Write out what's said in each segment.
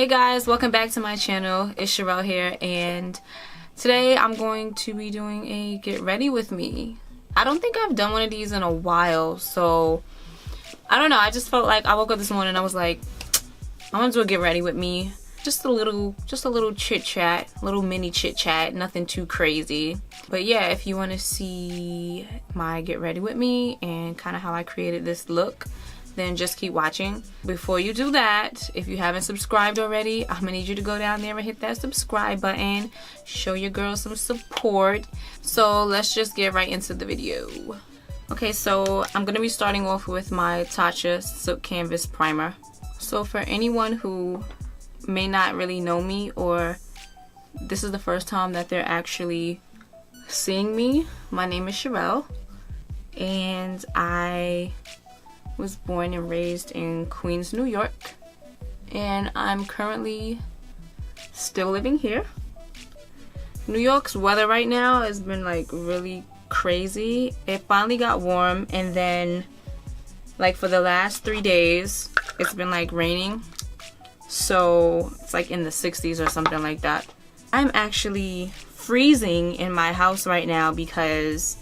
Hey guys, welcome back to my channel. It's Rell here, and today I'm going to be doing a get ready with me. I don't think I've done one of these in a while, so I don't know. I just felt like I woke up this morning and I was like, I want to do a get ready with me. Just a little chit chat, little mini chit chat, nothing too crazy. But yeah, if you want to see my get ready with me and kind of how I created this look, then just keep watching. Before you do that, if you haven't subscribed already, I'm gonna need you to go down there and hit that subscribe button. Show your girl some support. So let's just get right into the video. Okay, so I'm gonna be starting off with my Tatcha Silk Canvas primer. So for anyone who may not really know me, or this is the first time that they're actually seeing me, my name is Rell, and I was born and raised in Queens, New York, and I'm currently still living here. New York's weather right now has been like really crazy. It finally got warm, and then like for the last 3 days it's been like raining, so it's like in the 60s or something like that. I'm actually freezing in my house right now because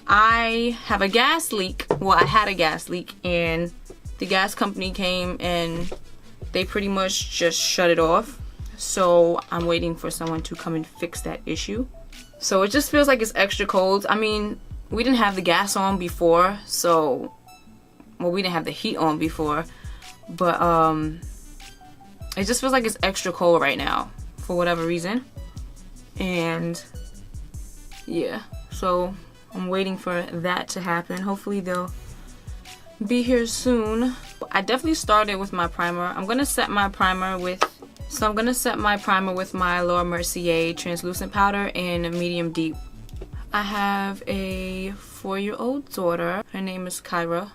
I have a gas leak. Well, I had a gas leak, and the gas company came and they pretty much just shut it off. So I'm waiting for someone to come and fix that issue. So it just feels like it's extra cold. I mean, we didn't have the gas on before, so, well, we didn't have the heat on before, but it just feels like it's extra cold right now for whatever reason. And yeah, so I'm waiting for that to happen. Hopefully they'll be here soon. I definitely started with my primer. I'm gonna set my primer with my Laura Mercier translucent powder in medium deep. I have a 4-year-old daughter. Her name is Kyra.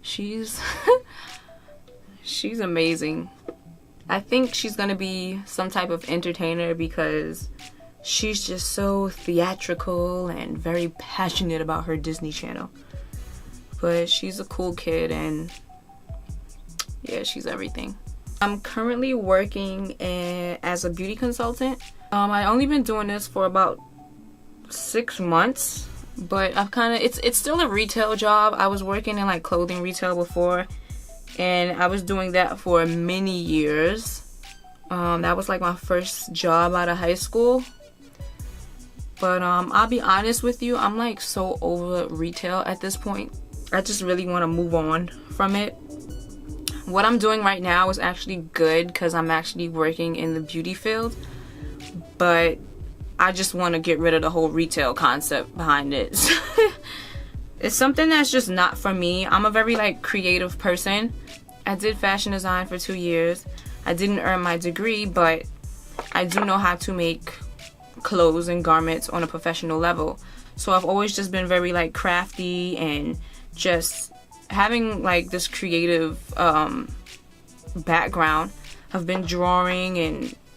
She's she's amazing. I think she's gonna be some type of entertainer because she's just so theatrical and very passionate about her Disney Channel. But she's a cool kid, and yeah, she's everything. I'm currently working as a beauty consultant. I've only been doing this for about 6 months, but I've kind of, it's still a retail job. I was working in like clothing retail before, and I was doing that for many years. That was like my first job out of high school. But I'll be honest with you, I'm like so over retail at this point. I just really want to move on from it. What I'm doing right now is actually good because I'm actually working in the beauty field, but I just want to get rid of the whole retail concept behind it. It's something that's just not for me. I'm a very like creative person. I did fashion design for 2 years. I didn't earn my degree, but I do know how to make clothes and garments on a professional level. So I've always just been very like crafty and just having like this creative background. I've been drawing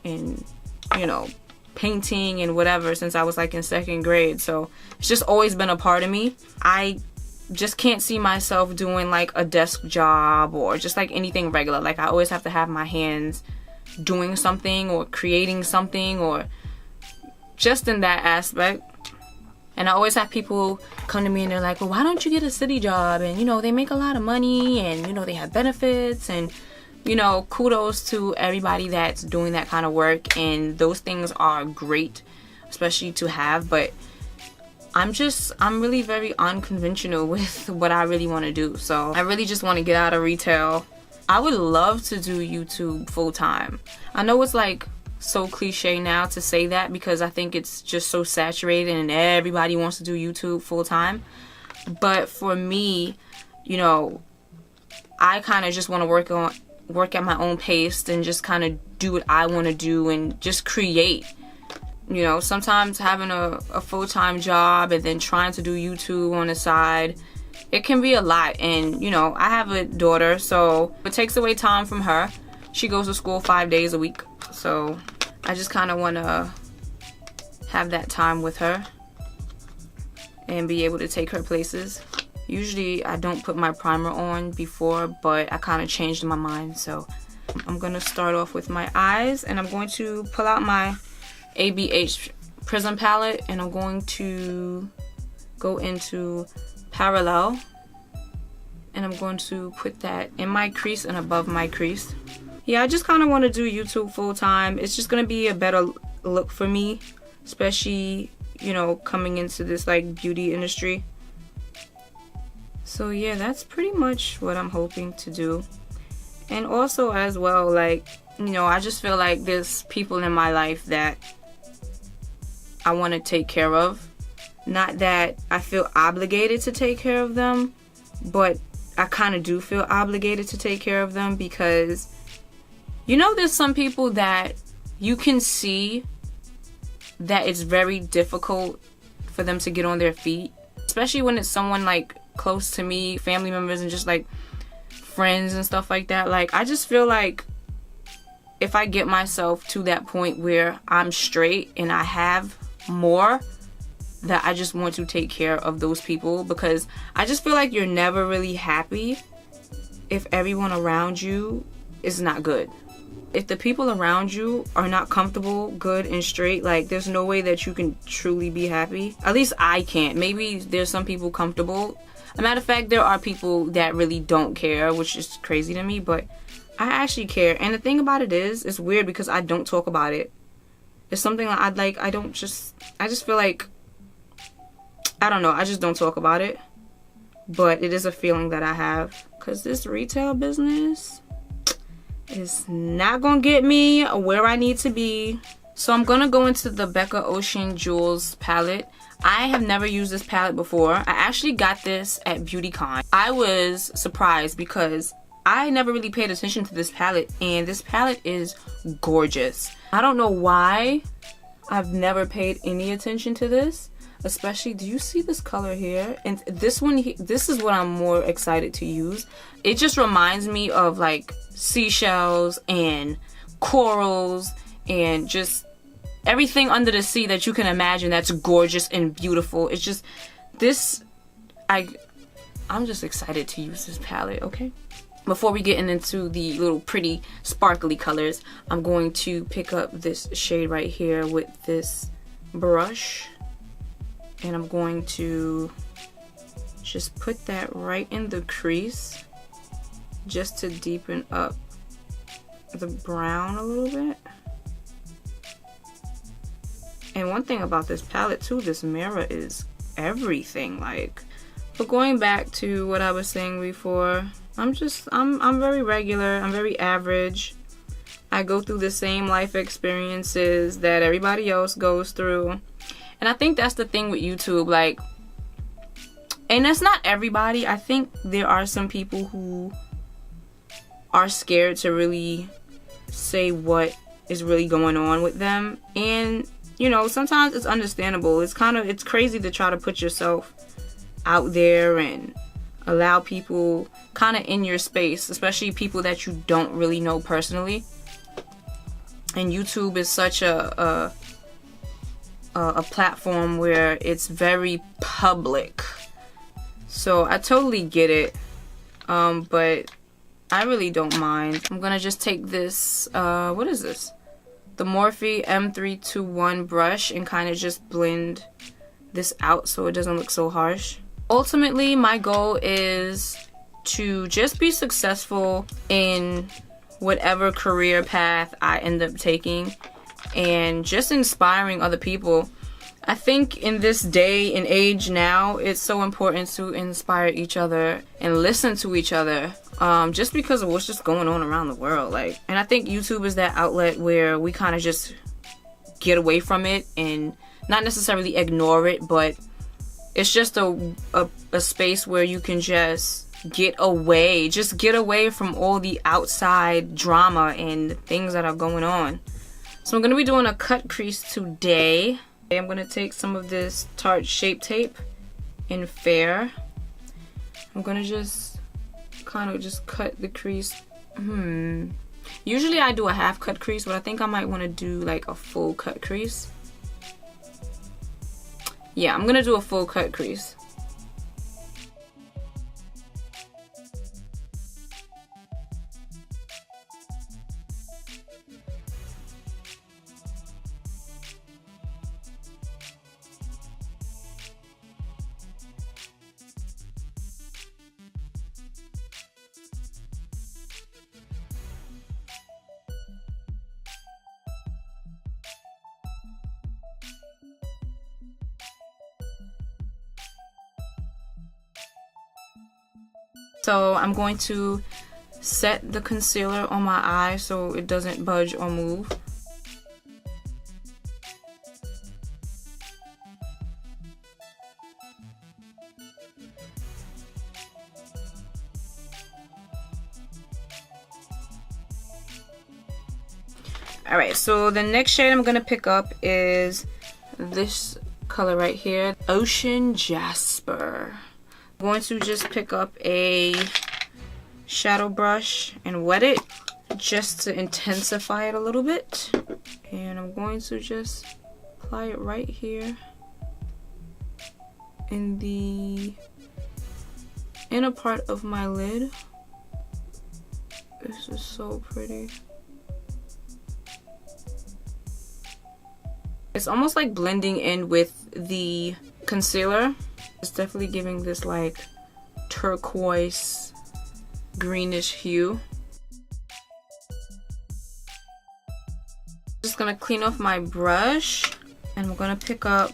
and you know, painting and whatever since I was like in 2nd grade. So it's just always been a part of me. I just can't see myself doing like a desk job or just like anything regular. Like I always have to have my hands doing something or creating something, or just in that aspect. And I always have people come to me and they're like, well, why don't you get a city job? And you know, they make a lot of money, and you know, they have benefits, and you know, kudos to everybody that's doing that kind of work, and those things are great, especially to have. But I'm really very unconventional with what I really want to do. So I really just want to get out of retail. I would love to do YouTube full time. I know it's like so cliche now to say that because I think it's just so saturated and everybody wants to do YouTube full time. But for me, you know, I kind of just want to work at my own pace and just kind of do what I want to do and just create. You know, sometimes having a full-time job and then trying to do YouTube on the side, it can be a lot. And you know, I have a daughter, so it takes away time from her. She goes to school 5 days a week, so I just kind of want to have that time with her and be able to take her places. Usually I don't put my primer on before, but I kind of changed my mind, so I'm gonna start off with my eyes, and I'm going to pull out my ABH Prism palette, and I'm going to go into Parallel, and I'm going to put that in my crease and above my crease. Yeah, I just kind of want to do YouTube full time. It's just gonna be a better look for me, especially, you know, coming into this like beauty industry. So yeah, that's pretty much what I'm hoping to do. And also as well, like, you know, I just feel like there's people in my life that I want to take care of. Not that I feel obligated to take care of them, but I kind of do feel obligated to take care of them, because, you know, there's some people that you can see that it's very difficult for them to get on their feet, especially when it's someone like close to me, family members, and just like friends and stuff like that. Like, I just feel like if I get myself to that point where I'm straight and I have more, that I just want to take care of those people, because I just feel like you're never really happy if everyone around you is not good. If the people around you are not comfortable, good, and straight, like, there's no way that you can truly be happy. At least I can't. Maybe there's some people comfortable. As a matter of fact, there are people that really don't care, which is crazy to me, but I actually care. And the thing about it is, it's weird because I don't talk about it. It's something that I just feel like, I don't know, I just don't talk about it. But it is a feeling that I have, because this retail business is not gonna get me where I need to be. So I'm gonna go into the BECCA Ocean Jewels palette. I have never used this palette before. I actually got this at BeautyCon. I was surprised because I never really paid attention to this palette, and this palette is gorgeous. I don't know why I've never paid any attention to this. Especially, do you see this color here? And this one, this is what I'm more excited to use. It just reminds me of like seashells and corals and just everything under the sea that you can imagine that's gorgeous and beautiful. It's just this, I'm just excited to use this palette, okay? Before we get into the little pretty sparkly colors, I'm going to pick up this shade right here with this brush. And I'm going to just put that right in the crease just to deepen up the brown a little bit. And one thing about this palette too, this mirror is everything. Like, but going back to what I was saying before, I'm very regular, I'm very average. I go through the same life experiences that everybody else goes through. And I think that's the thing with YouTube, like, and that's not everybody. I think there are some people who are scared to really say what is really going on with them. And, you know, sometimes it's understandable. It's crazy to try to put yourself out there and allow people kind of in your space, especially people that you don't really know personally. And YouTube is such a platform where it's very public, so I totally get it, but I really don't mind. I'm gonna just take this what is this, the Morphe M321 brush, and kind of just blend this out so it doesn't look so harsh. Ultimately, my goal is to just be successful in whatever career path I end up taking, and just inspiring other people. I think in this day and age now, it's so important to inspire each other and listen to each other, just because of what's just going on around the world. Like, and I think YouTube is that outlet where we kind of just get away from it and not necessarily ignore it, but it's just a space where you can just get away from all the outside drama and things that are going on. So I'm going to be doing a cut crease today. I'm going to take some of this Tarte Shape Tape in Fair. I'm going to just kind of just cut the crease. Usually I do a half cut crease, but I think I might want to do like a full cut crease. Yeah, I'm going to do a full cut crease. So I'm going to set the concealer on my eye so it doesn't budge or move. Alright, so the next shade I'm gonna pick up is this color right here, Ocean Jasper. I'm going to just pick up a shadow brush and wet it just to intensify it a little bit. And I'm going to just apply it right here in the inner part of my lid. This is so pretty. It's almost like blending in with the concealer. It's definitely giving this like turquoise greenish hue. Just gonna clean off my brush and I'm gonna pick up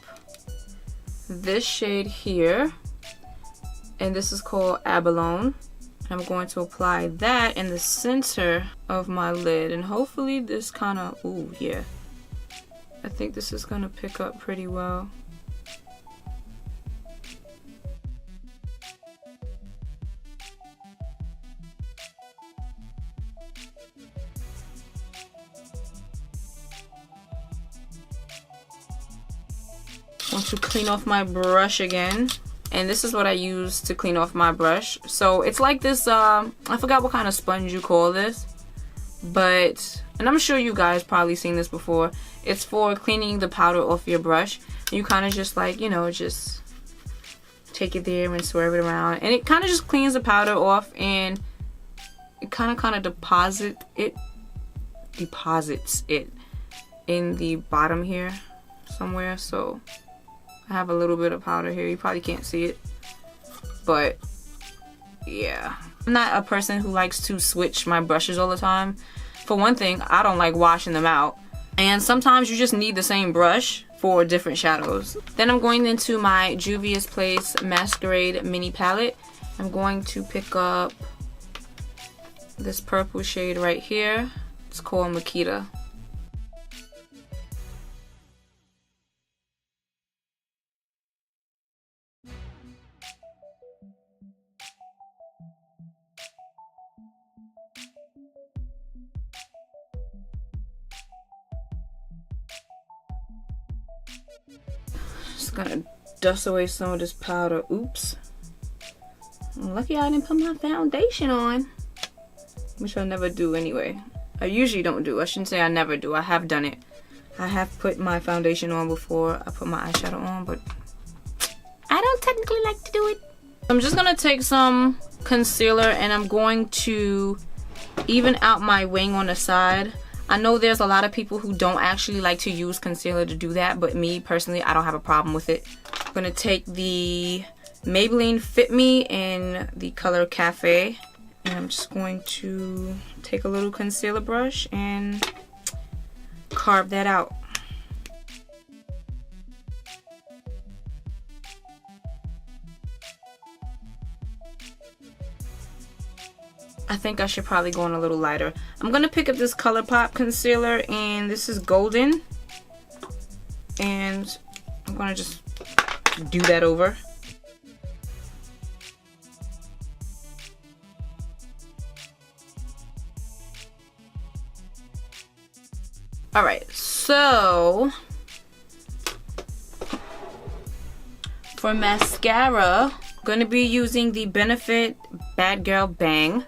this shade here, and this is called Abalone. I'm going to apply that in the center of my lid, and hopefully this kind of, ooh yeah, I think this is gonna pick up pretty well. I want to clean off my brush again, and this is what I use to clean off my brush. So it's like this, I forgot what kind of sponge you call this, but, and I'm sure you guys probably seen this before. It's for cleaning the powder off your brush. You kind of just like, you know, just take it there and swerve it around, and it kind of just cleans the powder off, and it kind of deposits it in the bottom here somewhere. So I have a little bit of powder here. You probably can't see it, but yeah. I'm not a person who likes to switch my brushes all the time. For one thing, I don't like washing them out, and sometimes you just need the same brush for different shadows. Then I'm going into my Juvia's Place Masquerade mini palette. I'm going to pick up this purple shade right here. It's called Makita. Just gonna dust away some of this powder. Oops. I'm lucky I didn't put my foundation on, which I never do anyway. I usually don't do. I shouldn't say I never do. I have done it. I have put my foundation on before I put my eyeshadow on, but I don't technically like to do it. I'm just gonna take some concealer and I'm going to even out my wing on the side. I know there's a lot of people who don't actually like to use concealer to do that, but me personally, I don't have a problem with it. I'm gonna take the Maybelline Fit Me in the color Cafe, and I'm just going to take a little concealer brush and carve that out. I think I should probably go on a little lighter. I'm gonna pick up this ColourPop concealer, and this is golden, and I'm gonna just do that over. Alright, so for mascara, I'm gonna be using the Benefit Bad Girl Bang.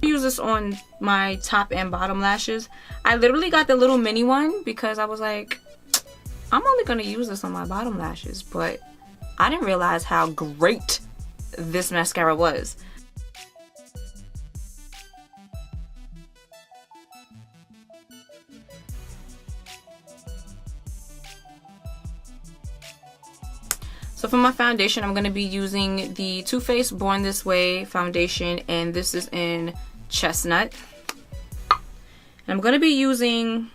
I use this on my top and bottom lashes. I literally got the little mini one because I was like, I'm only gonna use this on my bottom lashes, but I didn't realize how great this mascara was. So for my foundation, I'm going to be using the Too Faced Born This Way foundation, and this is in Chestnut. And I'm going to be using,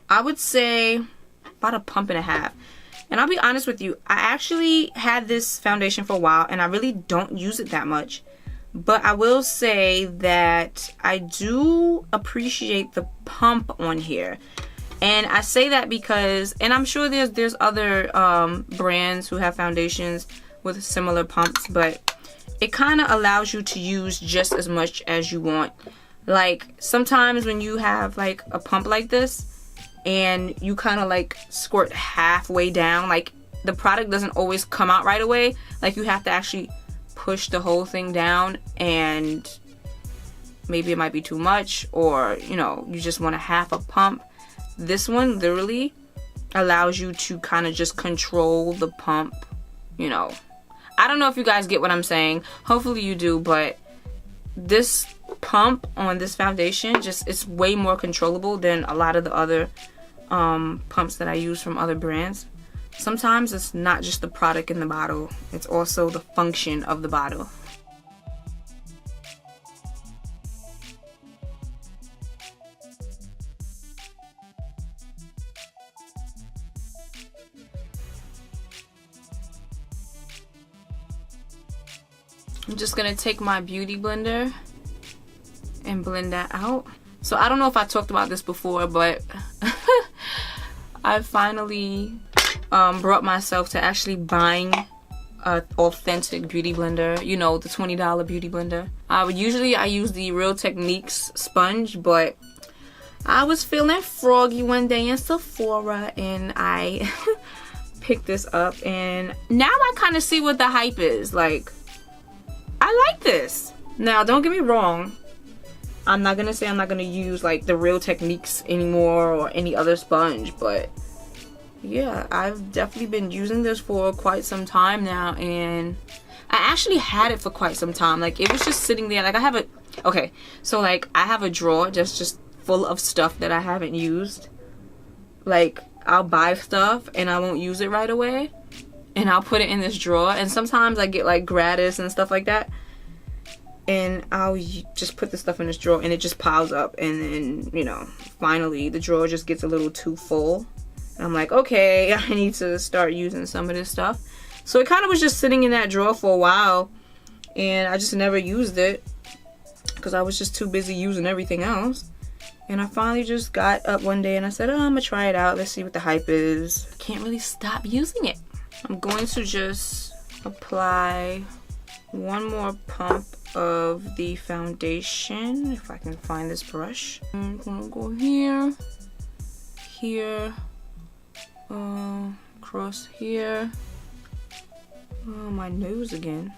I would say, about a pump and a half. And I'll be honest with you, I actually had this foundation for a while, and I really don't use it that much. But I will say that I do appreciate the pump on here. And I say that because, and I'm sure there's other brands who have foundations with similar pumps, but it kind of allows you to use just as much as you want. Like sometimes when you have like a pump like this and you kind of like squirt halfway down, like the product doesn't always come out right away. Like you have to actually push the whole thing down, and maybe it might be too much, or you know, you just want a half a pump. This one literally allows you to kind of just control the pump, you know. I don't know if you guys get what I'm saying. Hopefully you do, but this pump on this foundation, just it's way more controllable than a lot of the other pumps that I use from other brands. Sometimes it's not just the product in the bottle, it's also the function of the bottle. I'm just gonna take my beauty blender and blend that out. So I don't know if I talked about this before, but I finally brought myself to actually buying an authentic beauty blender, you know, the $20 beauty blender. Usually I use the Real Techniques sponge, but I was feeling froggy one day in Sephora and I picked this up, and now I kind of see what the hype is. Like, I like this. Now, don't get me wrong. I'm not gonna say I'm not gonna use like the Real Techniques anymore or any other sponge, but yeah, I've definitely been using this for quite some time now, and I actually had it for quite some time. Like, it was just sitting there. Like, I have a, okay, so like I have a drawer just full of stuff that I haven't used. Like, I'll buy stuff and I won't use it right away, and I'll put it in this drawer, and sometimes I get like gratis and stuff like that, and I'll just put the stuff in this drawer and it just piles up, and then, you know, finally the drawer just gets a little too full. And I'm like, okay, I need to start using some of this stuff. So it kind of was just sitting in that drawer for a while, and I just never used it because I was just too busy using everything else. And I finally just got up one day and I said, oh, I'm gonna try it out. Let's see what the hype is. I can't really stop using it. I'm going to just apply one more pump of the foundation, if I can find this brush. I'm gonna go here, here, across here. Oh, my nose again.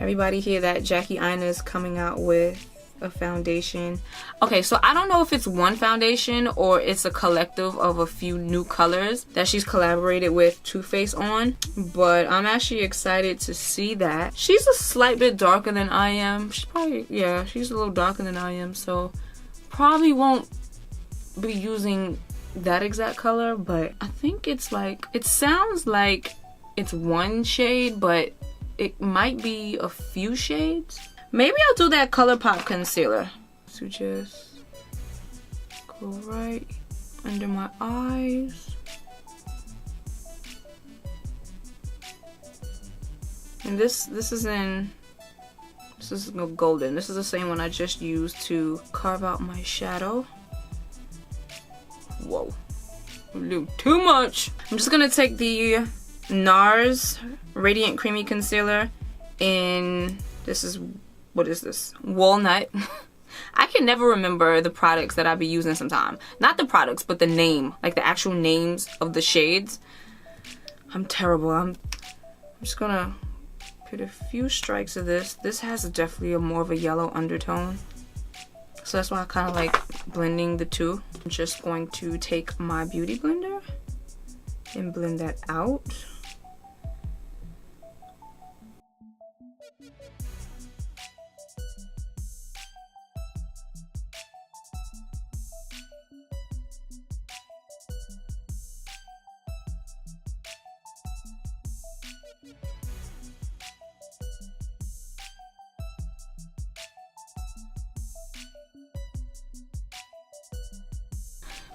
Everybody hear that? Jackie Aina is coming out with a foundation. Okay, so I don't know if it's one foundation or it's a collective of a few new colors that she's collaborated with Too Faced on, but I'm actually excited to see that. She's a slight bit darker than I am. She's probably, yeah, she's a little darker than I am, so probably won't be using that exact color, but I think it's like, it sounds like it's one shade, but it might be a few shades. Maybe I'll do that ColourPop concealer. So just go right under my eyes. And this is golden. This is the same one I just used to carve out my shadow. Whoa, a little too much. I'm just gonna take the NARS Radiant Creamy Concealer in, this is, what is this? Walnut. I can never remember the products that I be using sometimes. Not the products, but the name. Like the actual names of the shades. I'm terrible. I'm just gonna put a few strikes of this. This has definitely a more of a yellow undertone. So that's why I kind of like blending the two. I'm just going to take my beauty blender and blend that out.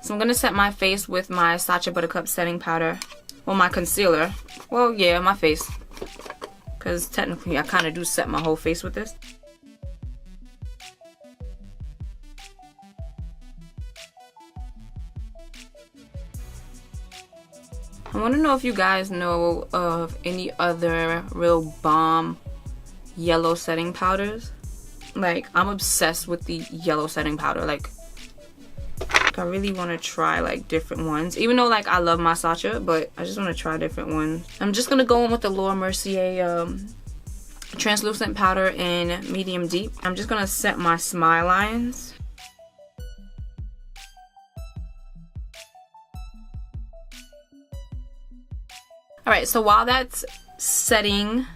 So I'm gonna set my face with my SACHA Buttercup setting powder. Well, my concealer. Well, yeah, my face. Because technically I kind of do set my whole face with this. I want to know if you guys know of any other real bomb yellow setting powders. Like, I'm obsessed with the yellow setting powder. Like I really want to try like different ones. Even though like I love my SACHA, but I just want to try different ones. I'm just going to go in with the Laura Mercier translucent powder in medium deep. I'm just going to set my smile lines. Alright, so while that's setting,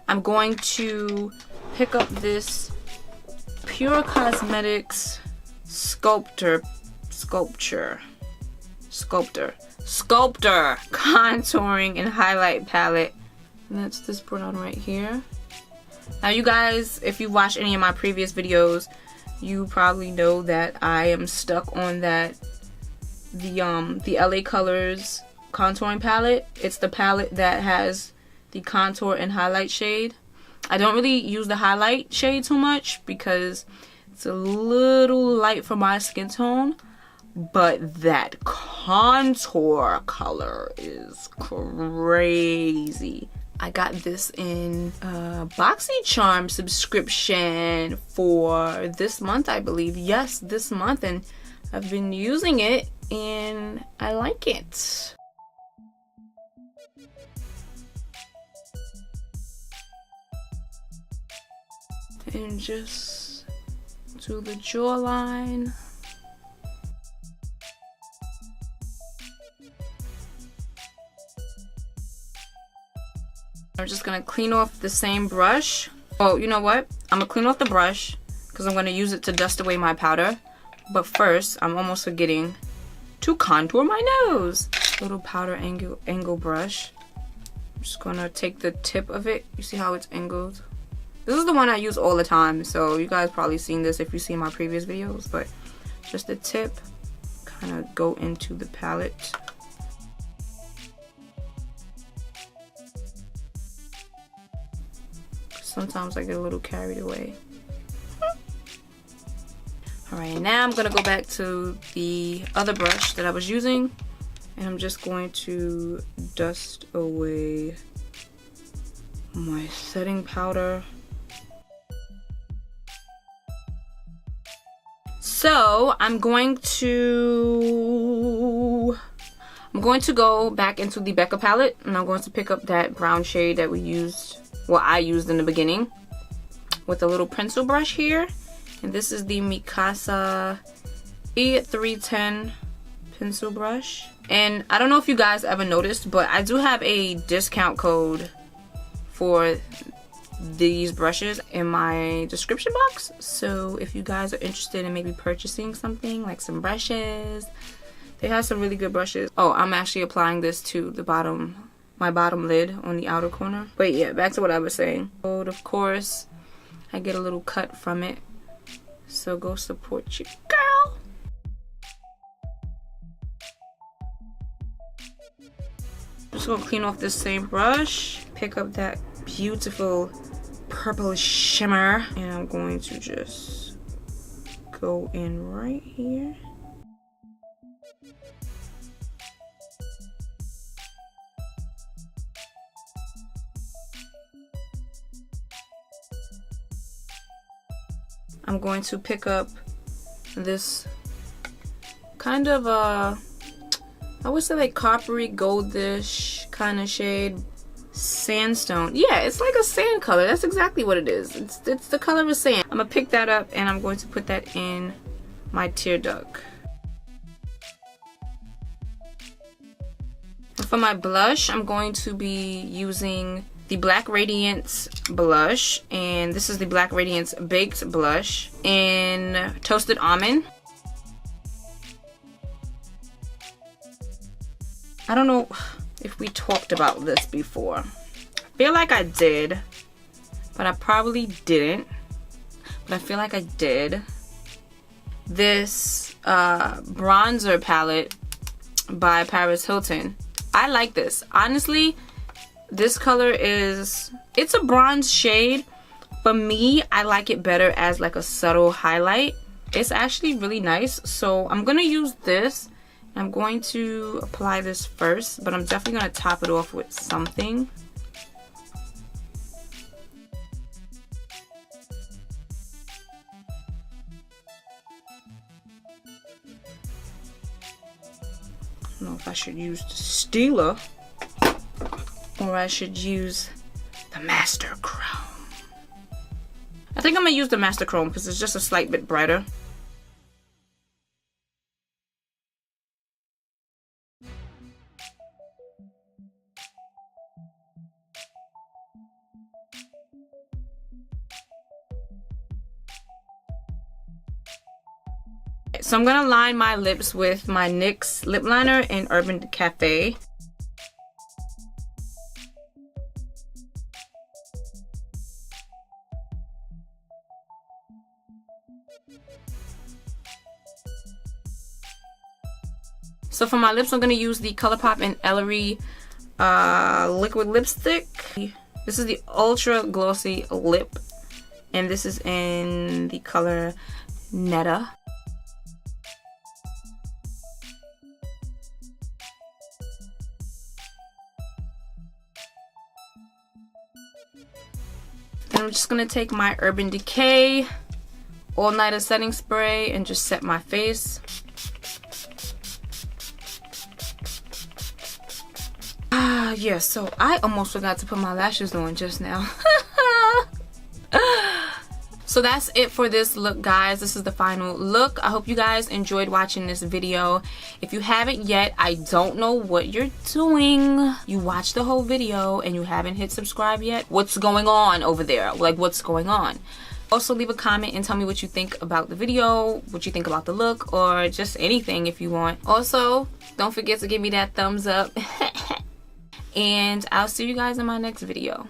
I'm going to pick up this PÜR Cosmetics Sculptor contouring and highlight palette. And that's this brown right here. Now you guys, if you watched any of my previous videos, you probably know that I am stuck on that the LA Colors contouring palette. It's the palette that has the contour and highlight shade. I don't really use the highlight shade too much because it's a little light for my skin tone, but that contour color is crazy. I got this in a BoxyCharm subscription for this month, I believe. Yes, this month, and I've been using it and I like it. And just do the jawline. I'm just gonna clean off the same brush. Oh, you know what? I'm gonna clean off the brush because I'm gonna use it to dust away my powder. But first, I'm almost forgetting to contour my nose. Little powder angle brush. I'm just gonna take the tip of it. You see how it's angled? This is the one I use all the time, so you guys probably seen this if you've seen my previous videos, but just the tip kind of go into the palette. Sometimes I get a little carried away. Alright, now I'm gonna go back to the other brush that I was using, and I'm just going to dust away my setting powder. So I'm going to go back into the BECCA palette, and I'm going to pick up that brown shade that we used, well, I used in the beginning, with a little pencil brush here. And this is the Mikasa E310 pencil brush. And I don't know if you guys ever noticed, but I do have a discount code for these brushes in my description box. So if you guys are interested in maybe purchasing something like some brushes, they have some really good brushes. Oh, I'm actually applying this to the bottom, my bottom lid on the outer corner. But yeah, back to what I was saying. So of course I get a little cut from it, so go support your girl. Just gonna clean off this same brush, pick up that beautiful purple shimmer, and I'm going to just go in right here. I'm going to pick up this kind of I would say like coppery goldish kind of shade. Sandstone. Yeah, it's like a sand color. That's exactly what it is. It's the color of sand. I'm gonna pick that up and I'm going to put that in my tear duct. For my blush, I'm going to be using the Black Radiance blush, and this is the Black Radiance Baked Blush in Toasted Almond. I don't know if we talked about this before. I feel like I did, but I probably didn't. But I feel like I did. This Bronzer palette by Paris Hilton. I like this. Honestly, this color is, it's a bronze shade. For me, I like it better as like a subtle highlight. It's actually really nice. So I'm gonna use this. I'm going to apply this first, but I'm definitely gonna top it off with something. I don't know if I should use the Stila or I should use the Master Chrome. I think I'm gonna use the Master Chrome because it's just a slight bit brighter. So I'm gonna line my lips with my NYX lip liner in Urban Cafe. So for my lips, I'm gonna use the ColourPop and Ellarie liquid lipstick. This is the Ultra Glossy Lip, and this is in the color Netta. Then I'm just gonna take my Urban Decay All Nighter setting spray and just set my face. Yeah, so I almost forgot to put my lashes on just now. So that's it for this look, guys. This is the final look. I hope you guys enjoyed watching this video. If you haven't yet, I don't know what you're doing. You watched the whole video and you haven't hit subscribe yet. What's going on over there? Like, what's going on? Also, leave a comment and tell me what you think about the video, what you think about the look, or just anything if you want. Also, don't forget to give me that thumbs up. And I'll see you guys in my next video.